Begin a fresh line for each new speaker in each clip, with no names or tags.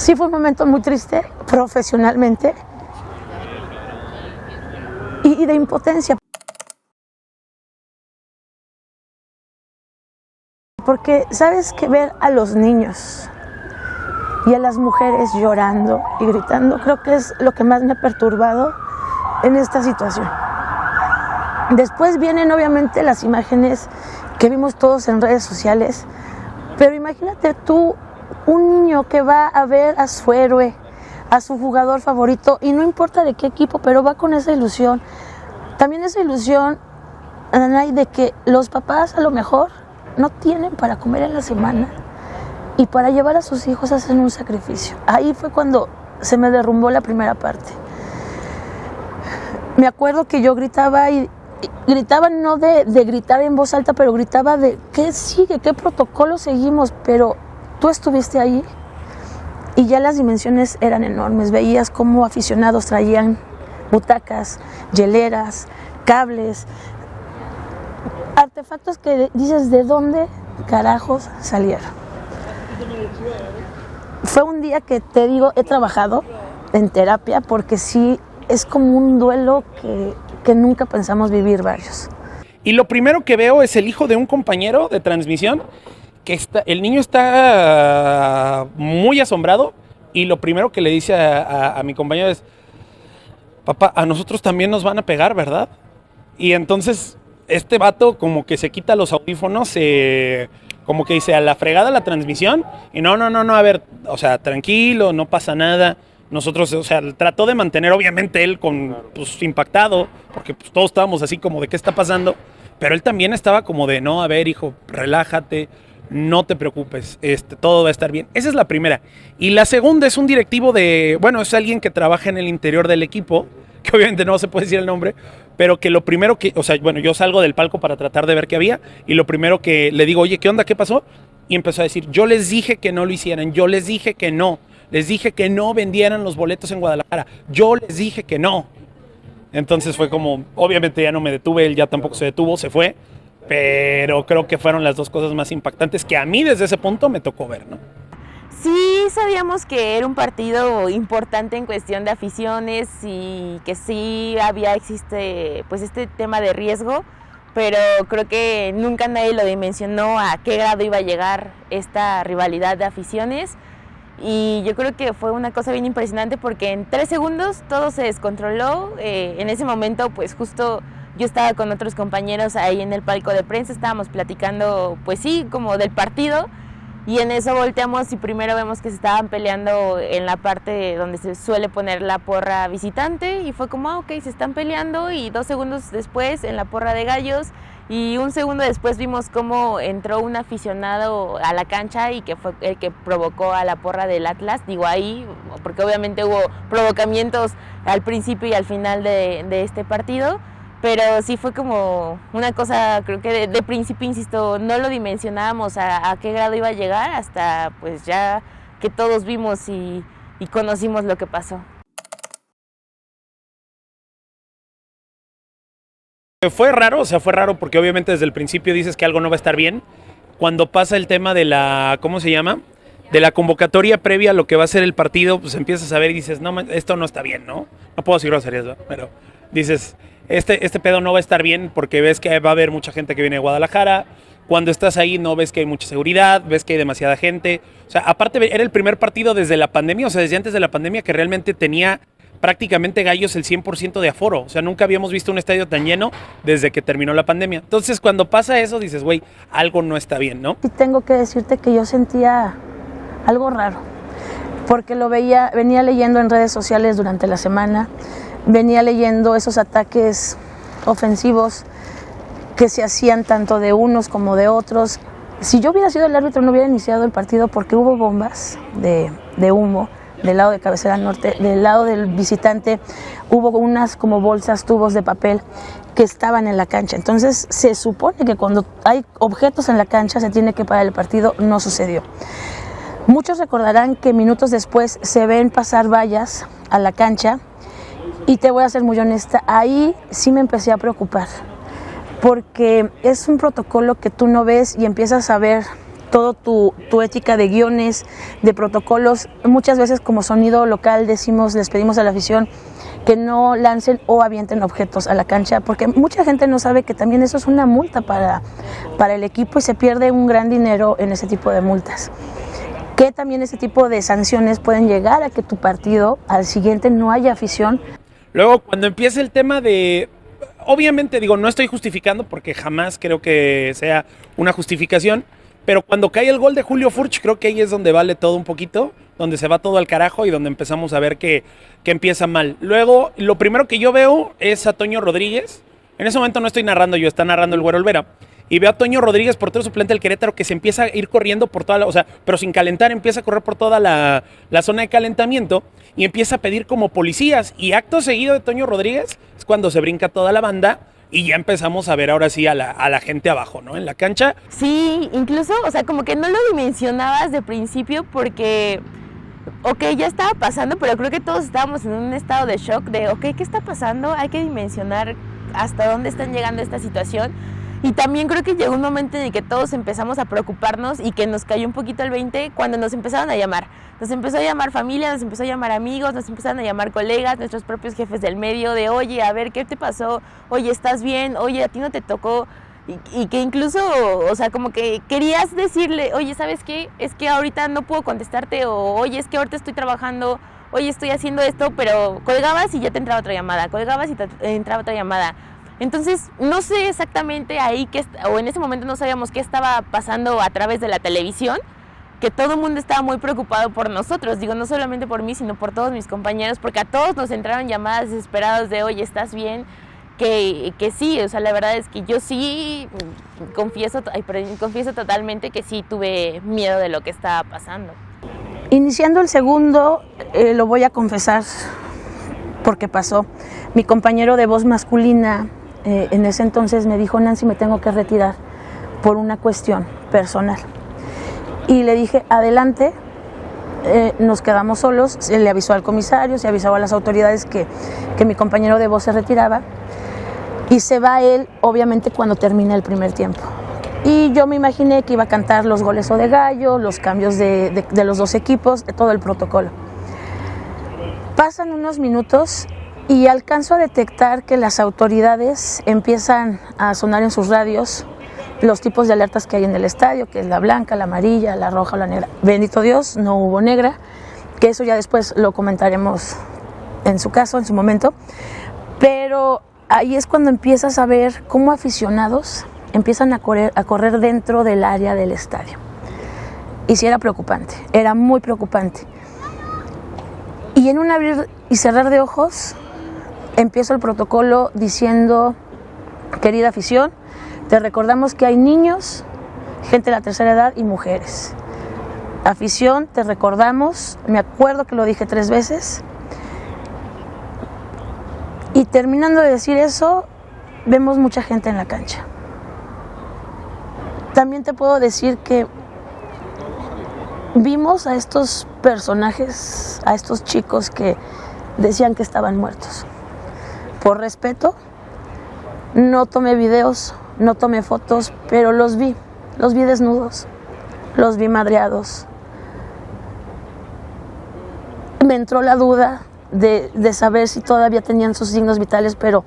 Sí fue un momento muy triste, profesionalmente, y de impotencia. Porque sabes que ver a los niños y a las mujeres llorando y gritando, creo que es lo que más me ha perturbado en esta situación. Después vienen obviamente las imágenes que vimos todos en redes sociales, pero imagínate tú, un niño que va a ver a su héroe, a su jugador favorito, y no importa de qué equipo, pero va con esa ilusión. También esa ilusión, Anay, de que los papás a lo mejor no tienen para comer en la semana y para llevar a sus hijos hacen un sacrificio. Ahí fue cuando se me derrumbó la primera parte. Me acuerdo que yo gritaba y gritaba no de gritar en voz alta, pero gritaba de qué sigue, qué protocolo seguimos, pero tú estuviste ahí y ya las dimensiones eran enormes. Veías cómo aficionados traían butacas, hieleras, cables, artefactos que dices, ¿de dónde carajos salieron? Fue un día que, te digo, he trabajado en terapia porque sí es como un duelo que nunca pensamos vivir varios.
Y lo primero que veo es el hijo de un compañero de transmisión, que el niño está muy asombrado, y lo primero que le dice a mi compañero es: papá, a nosotros también nos van a pegar, ¿verdad? Y entonces este vato como que se quita los audífonos, como que dice, a la fregada la transmisión, y no, a ver, o sea, tranquilo, no pasa nada. Nosotros, o sea, trató de mantener, obviamente él pues, impactado, porque pues, todos estábamos así como de qué está pasando, pero él también estaba como de, no, a ver, hijo, relájate, no te preocupes, todo va a estar bien. Esa es la primera. Y la segunda es un directivo es alguien que trabaja en el interior del equipo, que obviamente no se puede decir el nombre, pero que lo primero que, o sea, bueno, yo salgo del palco para tratar de ver qué había, y lo primero que le digo, oye, ¿qué onda? ¿Qué pasó? Y empezó a decir, yo les dije que no lo hicieran, yo les dije que no. Les dije que no vendieran los boletos en Guadalajara. Yo les dije que no. Entonces fue como, obviamente ya no me detuve, él ya tampoco se detuvo, se fue. Pero creo que fueron las dos cosas más impactantes que a mí desde ese punto me tocó ver, ¿no?
Sí, sabíamos que era un partido importante en cuestión de aficiones y que sí existe pues este tema de riesgo, pero creo que nunca nadie lo dimensionó a qué grado iba a llegar esta rivalidad de aficiones. Y yo creo que fue una cosa bien impresionante porque en 3 segundos todo se descontroló. En ese momento, pues justo yo estaba con otros compañeros ahí en el palco de prensa, estábamos platicando, pues sí, como del partido. Y en eso volteamos y primero vemos que se estaban peleando en la parte donde se suele poner la porra visitante. Y fue como, ok, se están peleando. Y 2 segundos después en la porra de gallos. Y 1 segundo después vimos cómo entró un aficionado a la cancha y que fue el que provocó a la porra del Atlas. Digo ahí, porque obviamente hubo provocamientos al principio y al final de este partido. Pero sí fue como una cosa, creo que de principio, insisto, no lo dimensionábamos a qué grado iba a llegar hasta pues ya que todos vimos y conocimos lo que pasó.
Fue raro porque obviamente desde el principio dices que algo no va a estar bien. Cuando pasa el tema de la, ¿cómo se llama? De la convocatoria previa a lo que va a ser el partido, pues empiezas a ver y dices, no, esto no está bien, ¿no? No puedo decir groserías, ¿no? Pero dices, este pedo no va a estar bien porque ves que va a haber mucha gente que viene de Guadalajara. Cuando estás ahí no ves que hay mucha seguridad, ves que hay demasiada gente. O sea, aparte era el primer partido desde la pandemia, o sea, desde antes de la pandemia que realmente tenía prácticamente Gallos el 100% de aforo. O sea, nunca habíamos visto un estadio tan lleno desde que terminó la pandemia. Entonces, cuando pasa eso, dices, güey, algo no está bien, ¿no?
Y tengo que decirte que yo sentía algo raro, porque venía leyendo en redes sociales durante la semana, venía leyendo esos ataques ofensivos que se hacían tanto de unos como de otros. Si yo hubiera sido el árbitro no hubiera iniciado el partido porque hubo bombas de humo del lado de Cabecera Norte, del lado del visitante hubo unas como bolsas, tubos de papel que estaban en la cancha. Entonces se supone que cuando hay objetos en la cancha se tiene que parar el partido, no sucedió. Muchos recordarán que minutos después se ven pasar vallas a la cancha y te voy a ser muy honesta, ahí sí me empecé a preocupar porque es un protocolo que tú no ves y empiezas a ver todo tu ética de guiones, de protocolos. Muchas veces como sonido local les pedimos a la afición que no lancen o avienten objetos a la cancha, porque mucha gente no sabe que también eso es una multa para el equipo y se pierde un gran dinero en ese tipo de multas. Que también ese tipo de sanciones pueden llegar a que tu partido al siguiente no haya afición.
Luego, cuando empieza el tema de... Obviamente, digo, no estoy justificando porque jamás creo que sea una justificación, pero cuando cae el gol de Julio Furch, creo que ahí es donde vale todo un poquito, donde se va todo al carajo y donde empezamos a ver que empieza mal. Luego, lo primero que yo veo es a Toño Rodríguez. En ese momento no estoy narrando yo, está narrando el Güero Olvera. Y veo a Toño Rodríguez, portero suplente del Querétaro, que se empieza a ir corriendo por toda la... pero sin calentar, empieza a correr por toda la zona de calentamiento y empieza a pedir como policías. Y acto seguido de Toño Rodríguez es cuando se brinca toda la banda y ya empezamos a ver ahora sí a la gente abajo, ¿no? En la cancha.
Sí, incluso, como que no lo dimensionabas de principio porque, ya estaba pasando, pero creo que todos estábamos en un estado de shock de, ¿qué está pasando? Hay que dimensionar hasta dónde están llegando esta situación. Y también creo que llegó un momento en el que todos empezamos a preocuparnos y que nos cayó un poquito el 20 cuando nos empezaron a llamar. Nos empezó a llamar familia, nos empezó a llamar amigos, nos empezaron a llamar colegas, nuestros propios jefes del medio, de oye, a ver, ¿qué te pasó? Oye, ¿estás bien? Oye, ¿a ti no te tocó? Y que incluso, como que querías decirle, oye, ¿sabes qué? Es que ahorita no puedo contestarte, o oye, es que ahorita estoy trabajando, oye, estoy haciendo esto, pero colgabas y ya te entraba otra llamada, colgabas y te entraba otra llamada. Entonces, no sé exactamente ahí, o en ese momento no sabíamos qué estaba pasando a través de la televisión, que todo el mundo estaba muy preocupado por nosotros, digo, no solamente por mí, sino por todos mis compañeros, porque a todos nos entraron llamadas desesperadas de, oye, ¿estás bien? Que sí, la verdad es que yo sí confieso totalmente que sí tuve miedo de lo que estaba pasando.
Iniciando el segundo, lo voy a confesar porque pasó. Mi compañero de voz masculina en ese entonces me dijo, Nancy, me tengo que retirar por una cuestión personal. Y le dije, adelante, nos quedamos solos, se le avisó al comisario, se avisó a las autoridades que mi compañero de voz se retiraba y se va él, obviamente, cuando termine el primer tiempo. Y yo me imaginé que iba a cantar los goles o de gallo, los cambios de los dos equipos, de todo el protocolo. Pasan unos minutos y alcanzo a detectar que las autoridades empiezan a sonar en sus radios los tipos de alertas que hay en el estadio, que es la blanca, la amarilla, la roja o la negra. Bendito Dios, no hubo negra, que eso ya después lo comentaremos en su caso, en su momento. Pero ahí es cuando empiezas a ver cómo aficionados empiezan a correr dentro del área del estadio. Y sí era preocupante, era muy preocupante. Y en un abrir y cerrar de ojos, empiezo el protocolo diciendo, querida afición, te recordamos que hay niños, gente de la tercera edad y mujeres. Afición, te recordamos, me acuerdo que lo dije 3 veces. Y terminando de decir eso, vemos mucha gente en la cancha. También te puedo decir que vimos a estos personajes, a estos chicos que decían que estaban muertos. Por respeto, no tomé videos, no tomé fotos, pero los vi desnudos, los vi madreados. Me entró la duda de saber si todavía tenían sus signos vitales, pero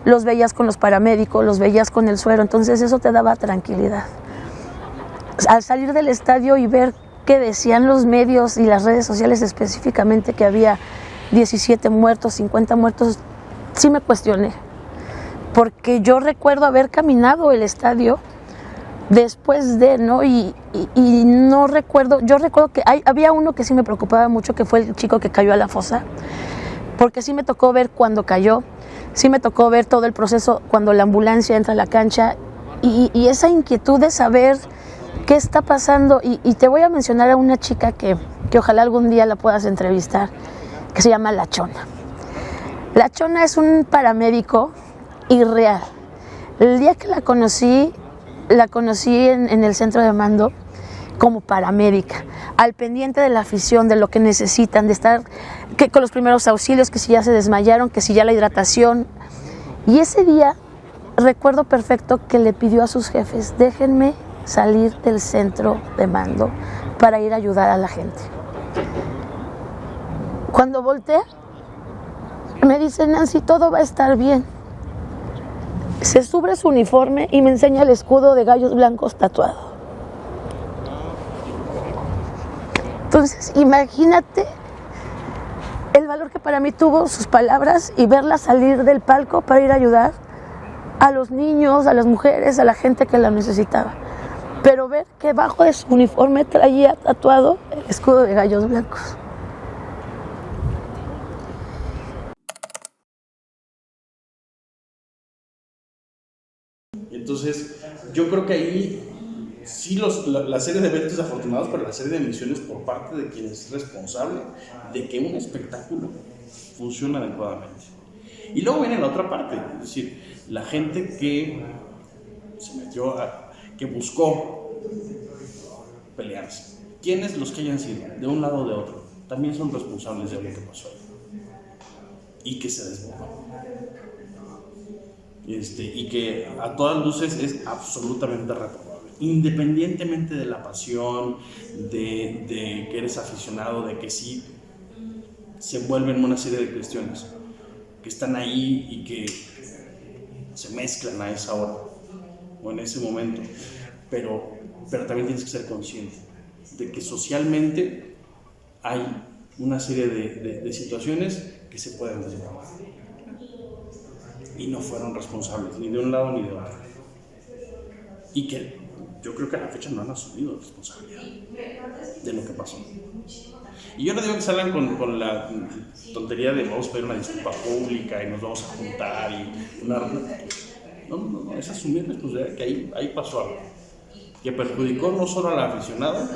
los veías con los paramédicos, los veías con el suero, entonces eso te daba tranquilidad. Al salir del estadio y ver que decían los medios y las redes sociales específicamente que había 17 muertos, 50 muertos, sí me cuestioné, porque yo recuerdo haber caminado el estadio después de, ¿no? Y no recuerdo, yo recuerdo que había uno que sí me preocupaba mucho, que fue el chico que cayó a la fosa, porque sí me tocó ver cuando cayó, sí me tocó ver todo el proceso cuando la ambulancia entra a la cancha y esa inquietud de saber qué está pasando. Y te voy a mencionar a una chica que ojalá algún día la puedas entrevistar, que se llama La Chona. La Chona es un paramédico irreal. El día que la conocí en el centro de mando como paramédica, al pendiente de la afición, de lo que necesitan, de estar con los primeros auxilios, que si ya se desmayaron, que si ya la hidratación. Y ese día recuerdo perfecto que le pidió a sus jefes, déjenme salir del centro de mando para ir a ayudar a la gente. Cuando volteé, me dice: Nancy, todo va a estar bien. Se sube su uniforme y me enseña el escudo de gallos blancos tatuado. Entonces, imagínate el valor que para mí tuvo sus palabras y verla salir del palco para ir a ayudar a los niños, a las mujeres, a la gente que la necesitaba. Pero ver que debajo de su uniforme traía tatuado el escudo de gallos blancos.
Entonces, yo creo que ahí sí la serie de eventos desafortunados, pero la serie de emisiones por parte de quien es responsable de que un espectáculo funcione adecuadamente. Y luego viene la otra parte, es decir, la gente que se metió, que buscó pelearse. ¿Quiénes los que hayan sido, de un lado o de otro, también son responsables de lo que pasó y que se desbordó? Y que a todas luces es absolutamente reprobable, independientemente de la pasión, de que eres aficionado, de que sí se envuelven una serie de cuestiones que están ahí y que se mezclan a esa hora o en ese momento, pero también tienes que ser consciente de que socialmente hay una serie de situaciones que se pueden desbordar. Y no fueron responsables, ni de un lado ni de otro. Y que yo creo que a la fecha no han asumido responsabilidad de lo que pasó. Y yo no digo que salgan con la tontería de vamos a pedir una disculpa pública y nos vamos a juntar y una... No, es asumir responsabilidad que ahí pasó algo que perjudicó no solo al aficionado,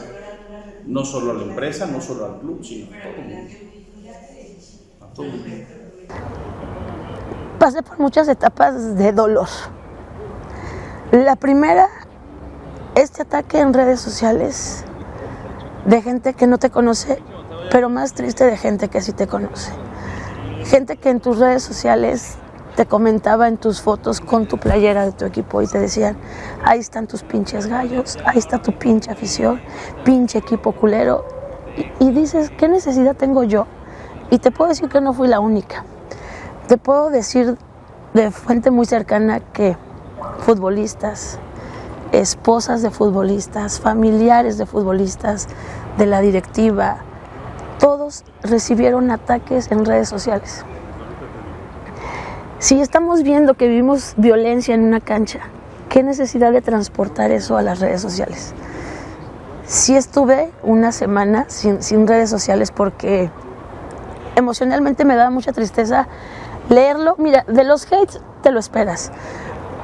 no solo a la empresa, no solo al club, sino a todo el mundo. A todo el mundo.
Pasé por muchas etapas de dolor. La primera, este ataque en redes sociales de gente que no te conoce, pero más triste de gente que sí te conoce. Gente que en tus redes sociales te comentaba en tus fotos con tu playera de tu equipo y te decían: ahí están tus pinches gallos, ahí está tu pinche afición, pinche equipo culero. Y dices: ¿qué necesidad tengo yo? Y te puedo decir que no fui la única. Te puedo decir de fuente muy cercana que futbolistas, esposas de futbolistas, familiares de futbolistas, de la directiva, todos recibieron ataques en redes sociales. Si estamos viendo que vivimos violencia en una cancha, ¿qué necesidad de transportar eso a las redes sociales? Sí estuve una semana sin redes sociales porque emocionalmente me daba mucha tristeza leerlo. Mira, de los hates te lo esperas,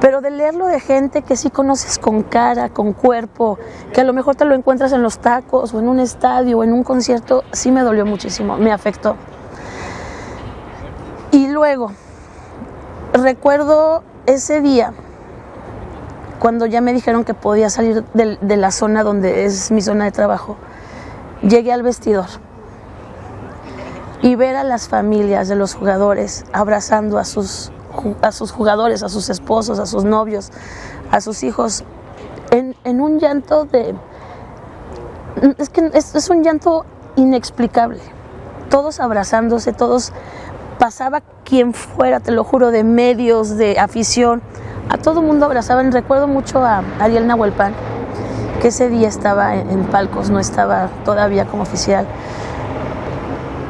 pero de leerlo de gente que sí conoces con cara, con cuerpo, que a lo mejor te lo encuentras en los tacos o en un estadio o en un concierto, sí me dolió muchísimo, me afectó. Y luego, recuerdo ese día, cuando ya me dijeron que podía salir de la zona donde es mi zona de trabajo, llegué al vestidor. Y ver a las familias de los jugadores abrazando a sus jugadores, a sus esposos, a sus novios, a sus hijos, en un llanto es un llanto inexplicable. Todos abrazándose, todos, pasaba quien fuera, te lo juro, de medios, de afición, a todo el mundo abrazaban. Recuerdo mucho a Ariel Nahuelpan, que ese día estaba en palcos, no estaba todavía como oficial,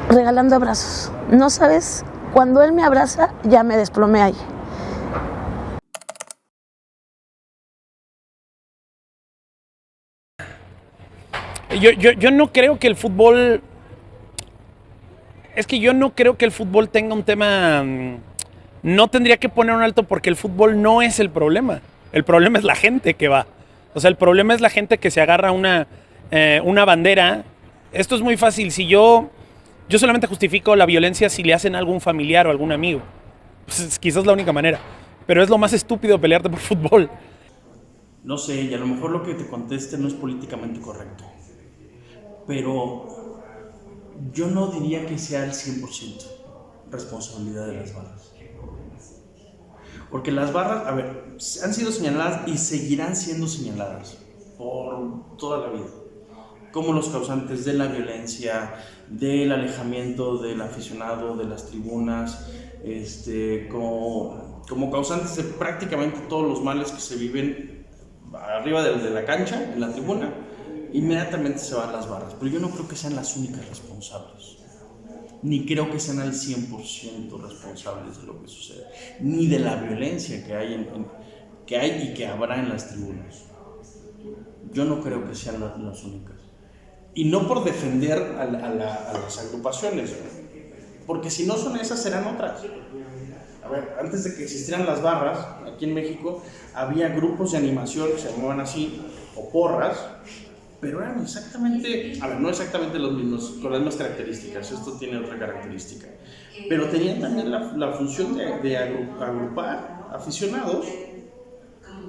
regalando abrazos. No sabes, cuando él me abraza, ya me desplomé ahí.
Yo no creo que el fútbol... Es que yo no creo que el fútbol tenga un tema... No tendría que poner un alto porque el fútbol no es el problema. El problema es la gente que va. O sea, el problema es la gente que se agarra una bandera. Esto es muy fácil. Si yo solamente justifico la violencia si le hacen a algún familiar o algún amigo. Pues es quizás la única manera. Pero es lo más estúpido pelearte por fútbol.
No sé, y a lo mejor lo que te conteste no es políticamente correcto. Pero yo no diría que sea el 100% responsabilidad de las barras. Porque las barras, a ver, han sido señaladas y seguirán siendo señaladas. por toda la vida, como los causantes de la violencia, del alejamiento del aficionado de las tribunas, como causantes de prácticamente todos los males que se viven arriba de la cancha, en la tribuna. Inmediatamente se van las barras, pero yo no creo que sean las únicas responsables, ni creo que sean al 100% responsables de lo que sucede, ni de la violencia que hay, y que habrá en las tribunas. Yo no creo que sean las únicas. Y no por defender a las agrupaciones, porque si no son esas, serán otras. A ver, antes de que existieran las barras, aquí en México, había grupos de animación que se llamaban así, o porras, pero eran exactamente, a ver, no exactamente los mismos, con las mismas características, esto tiene otra característica, pero tenían también la función de agrupar aficionados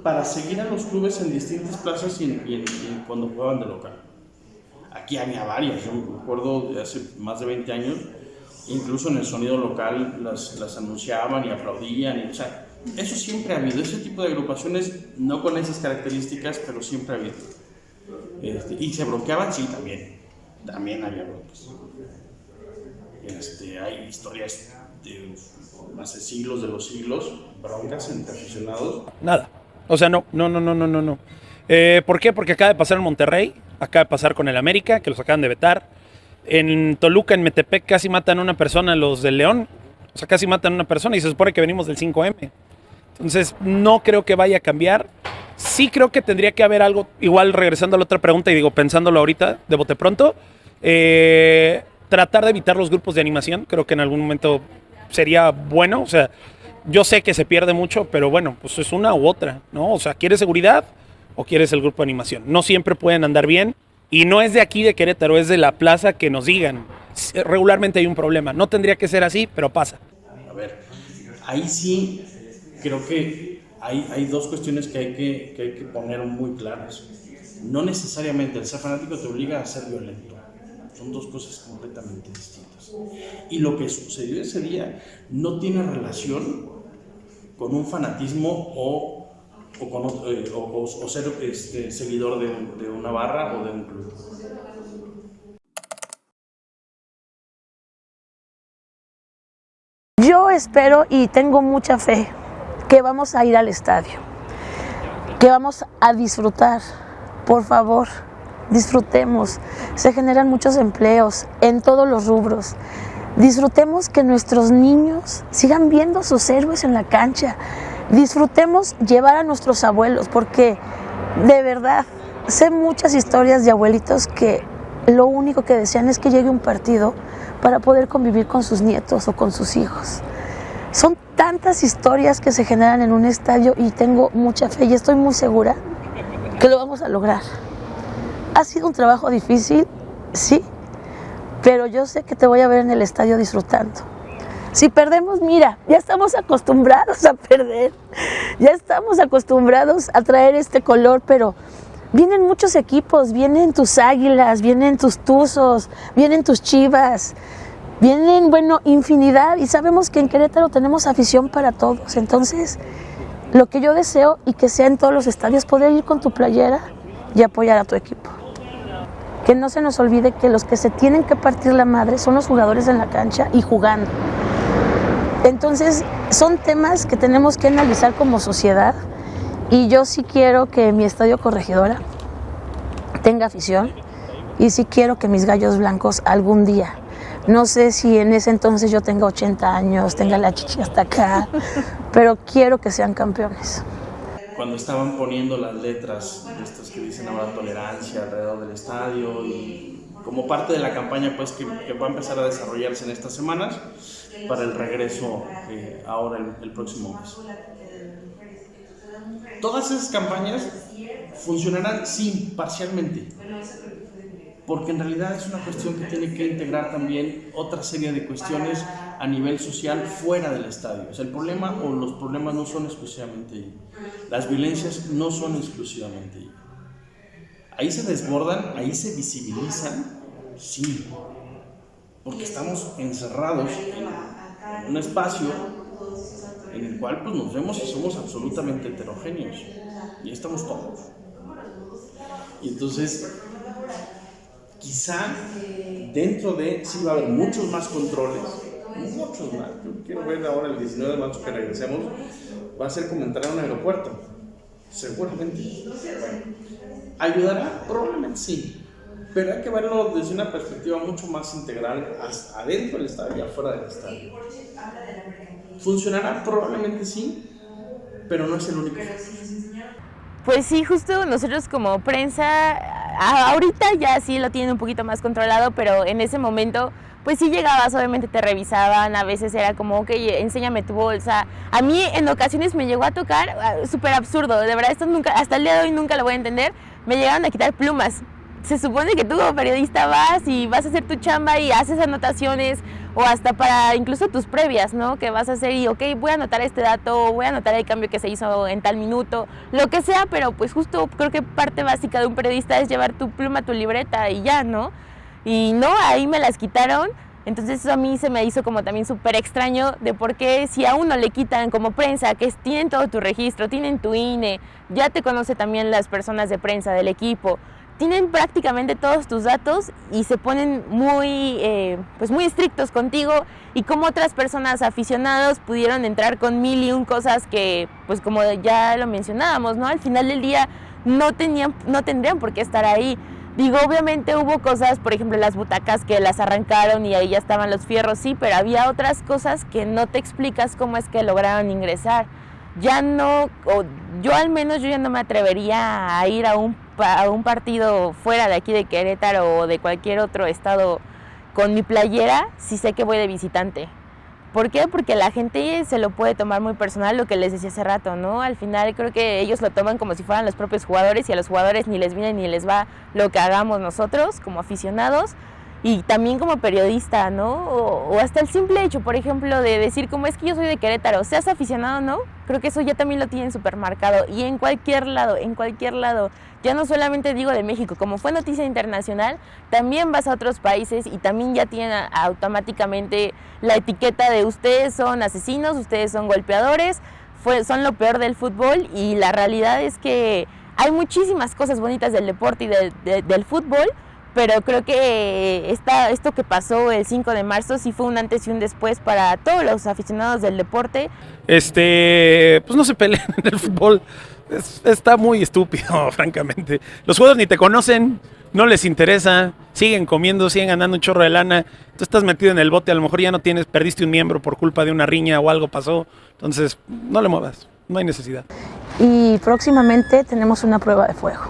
para seguir a los clubes en distintas plazas y cuando jugaban de local. Aquí había varias, yo me acuerdo de hace más de 20 años, incluso en el sonido local las anunciaban y aplaudían, o sea, eso siempre ha habido, ese tipo de agrupaciones, no con esas características, pero siempre ha habido. Y se bloqueaban, sí, también había bloques. Hay historias de hace siglos de los siglos, broncas entre aficionados.
Nada, o sea, no. ¿Por qué? Porque acaba de pasar en Monterrey, acaba de pasar con el América, que los acaban de vetar. En Toluca, en Metepec, casi matan a una persona los del León, o sea, casi matan a una persona y se supone que venimos del 5M. Entonces, no creo que vaya a cambiar. Sí creo que tendría que haber algo, igual regresando a la otra pregunta y pensándolo ahorita de bote pronto, tratar de evitar los grupos de animación, creo que en algún momento sería bueno, o sea, yo sé que se pierde mucho, pero bueno, pues es una u otra, ¿no? O sea, ¿quieres seguridad o quieres el grupo de animación? No siempre pueden andar bien y no es de aquí de Querétaro, es de la plaza que nos digan. Regularmente hay un problema, no tendría que ser así, pero pasa.
A ver, ahí sí creo que hay dos cuestiones que hay que poner muy claras. No necesariamente el ser fanático te obliga a ser violento. Son dos cosas completamente distintas. Y lo que sucedió ese día no tiene relación con un fanatismo o ser seguidor de una barra o de un club.
Yo espero y tengo mucha fe que vamos a ir al estadio, que vamos a disfrutar. Por favor, disfrutemos. Se generan muchos empleos en todos los rubros. Disfrutemos que nuestros niños sigan viendo a sus héroes en la cancha. Disfrutemos llevar a nuestros abuelos, porque de verdad sé muchas historias de abuelitos que lo único que desean es que llegue un partido para poder convivir con sus nietos o con sus hijos. Son tantas historias que se generan en un estadio y tengo mucha fe y estoy muy segura que lo vamos a lograr. Ha sido un trabajo difícil, sí, pero yo sé que te voy a ver en el estadio disfrutando. Si perdemos, mira, ya estamos acostumbrados a perder, ya estamos acostumbrados a traer este color, pero vienen muchos equipos, vienen tus Águilas, vienen tus Tuzos, vienen tus Chivas, vienen, infinidad, y sabemos que en Querétaro tenemos afición para todos. Entonces, lo que yo deseo y que sea en todos los estadios, poder ir con tu playera y apoyar a tu equipo. Que no se nos olvide que los que se tienen que partir la madre son los jugadores en la cancha y jugando. Entonces, son temas que tenemos que analizar como sociedad, y yo sí quiero que mi Estadio Corregidora tenga afición, y sí quiero que mis Gallos Blancos algún día, no sé si en ese entonces yo tenga 80 años, tenga la chichi hasta acá, pero quiero que sean campeones.
Cuando estaban poniendo las letras estas que dicen ahora tolerancia alrededor del estadio, y como parte de la campaña pues que va a empezar a desarrollarse en estas semanas para el regreso ahora el próximo mes. Todas esas campañas funcionarán, sí, parcialmente, porque en realidad es una cuestión que tiene que integrar también otra serie de cuestiones a nivel social fuera del estadio. O sea, el problema o los problemas no son exclusivamente ahí. Las violencias no son exclusivamente ahí. Ahí se desbordan, ahí se visibilizan, sí, porque estamos encerrados en un espacio en el cual pues, nos vemos y somos absolutamente heterogéneos, y estamos todos. Y entonces, quizá dentro de, sí va a haber muchos más controles, muchos más. Yo quiero ver ahora el 19 de marzo que regresemos, va a ser como entrar a un aeropuerto, seguramente. ¿Ayudará? Probablemente sí. Pero hay que verlo desde una perspectiva mucho más integral, adentro del estadio y afuera del estadio. ¿Funcionará? Probablemente sí, pero no es el único factor.
Pues sí, justo nosotros como prensa, ahorita ya sí lo tienen un poquito más controlado, pero en ese momento, pues sí llegabas, obviamente te revisaban, a veces era como, ok, enséñame tu bolsa. A mí en ocasiones me llegó a tocar, súper absurdo, de verdad, esto nunca, hasta el día de hoy nunca lo voy a entender, me llegaron a quitar plumas. Se supone que tú como periodista vas y vas a hacer tu chamba y haces anotaciones o hasta para incluso tus previas, ¿no? Que vas a hacer y ok, voy a anotar este dato, voy a anotar el cambio que se hizo en tal minuto, lo que sea, pero pues justo creo que parte básica de un periodista es llevar tu pluma, tu libreta y ya, ¿no? Y no, ahí me las quitaron, entonces eso a mí se me hizo como también súper extraño de por qué si a uno le quitan como prensa, que tienen todo tu registro, tienen tu INE, ya te conoce también las personas de prensa del equipo, tienen prácticamente todos tus datos y se ponen pues muy estrictos contigo y como otras personas aficionados pudieron entrar con mil y un cosas que, pues como ya lo mencionábamos, ¿no? Al final del día no tendrían por qué estar ahí. Digo, obviamente hubo cosas, por ejemplo, las butacas que las arrancaron y ahí ya estaban los fierros, sí, pero había otras cosas que no te explicas cómo es que lograron ingresar. Ya no, o yo al menos yo ya no me atrevería a ir a un partido fuera de aquí de Querétaro o de cualquier otro estado con mi playera si sé que voy de visitante. ¿Por qué? Porque la gente se lo puede tomar muy personal, lo que les decía hace rato, ¿no? Al final creo que ellos lo toman como si fueran los propios jugadores y a los jugadores ni les viene ni les va lo que hagamos nosotros como aficionados. Y también como periodista, ¿no? O hasta el simple hecho, por ejemplo, de decir cómo es que yo soy de Querétaro, seas aficionado o no, creo que eso ya también lo tienen súper marcado. Y en cualquier lado, ya no solamente digo de México, como fue noticia internacional, también vas a otros países y también ya tienen automáticamente la etiqueta de ustedes son asesinos, ustedes son golpeadores, son lo peor del fútbol y la realidad es que hay muchísimas cosas bonitas del deporte y del fútbol, pero creo que esto que pasó el 5 de marzo sí fue un antes y un después para todos los aficionados del deporte.
Pues no se peleen en el fútbol, está muy estúpido, francamente. Los jugadores ni te conocen, no les interesa, siguen comiendo, siguen ganando un chorro de lana. Tú estás metido en el bote, a lo mejor ya no perdiste un miembro por culpa de una riña o algo pasó, entonces no le muevas, no hay necesidad.
Y próximamente tenemos una prueba de fuego.